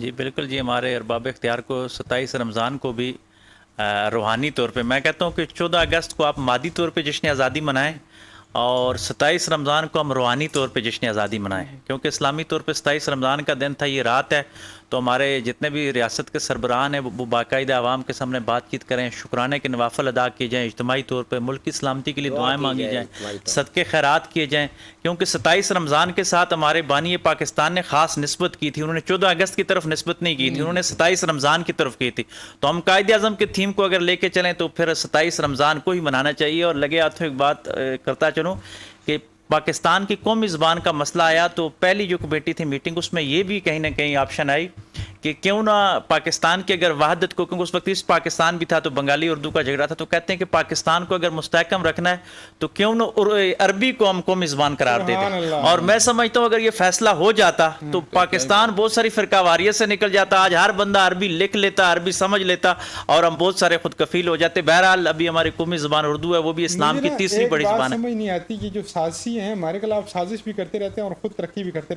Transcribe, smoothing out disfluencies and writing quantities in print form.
جی بالکل جی، ہمارے ارباب اختیار کو 27 رمضان کو بھی روحانی طور پہ، میں کہتا ہوں کہ 14 اگست کو آپ مادی طور پہ جشن آزادی منائیں، اور 27 رمضان کو ہم روحانی طور پہ جشن آزادی منائیں، کیونکہ اسلامی طور پہ 27 رمضان کا دن تھا، یہ رات ہے، تو ہمارے جتنے بھی ریاست کے سربراہان ہیں وہ باقاعدہ عوام کے سامنے بات چیت کریں، شکرانے کے نوافل ادا کیے جائیں، اجتماعی طور پہ ملک کی سلامتی کے لیے دعا دعائیں کی مانگی جائے جائیں، اجتماعی طور صدقے خیرات کیے جائیں، کیونکہ 27 رمضان کے ساتھ ہمارے بانی پاکستان نے خاص نسبت کی تھی، انہوں نے 14 اگست کی طرف نسبت نہیں کی تھی، انہوں نے 27 رمضان کی طرف کی تھی، تو ہم قائد اعظم کے تھیم کو اگر لے کے چلیں تو پھر 27 رمضان کو ہی منانا چاہیے۔ اور لگے ہاتھوں ایک بات کرتا چلوں کہ پاکستان کی قومی زبان کا مسئلہ آیا تو پہلی جو کمیٹی تھی میٹنگ، اس میں یہ بھی کہیں نہ کہیں آپشن آئی کہ کیوں نہ پاکستان کی اگر وحدت کو، کیونکہ اس وقت اس پاکستان بھی تھا تو بنگالی اردو کا جھگڑا تھا، تو کہتے ہیں کہ پاکستان کو اگر مستحکم رکھنا ہے تو کیوں نہ عربی کو ہم قومی زبان قرار دے دیں۔ سبحان اللہ۔ اور میں سمجھتا ہوں اگر یہ فیصلہ ہو جاتا تو پاکستان بہت ساری فرقہ واریت سے نکل جاتا، آج ہر بندہ عربی لکھ لیتا، عربی سمجھ لیتا، اور ہم بہت سارے خود کفیل ہو جاتے۔ بہرحال ابھی ہماری قومی زبان اردو ہے، وہ بھی اسلام مجھے کی نا تیسری ایک بڑی بات زبان ہے۔ سمجھ نہیں آتی کہ جو سازشی ہیں ہمارے خلاف سازش بھی کرتے رہتے ہیں اور خود ترقی بھی کرتے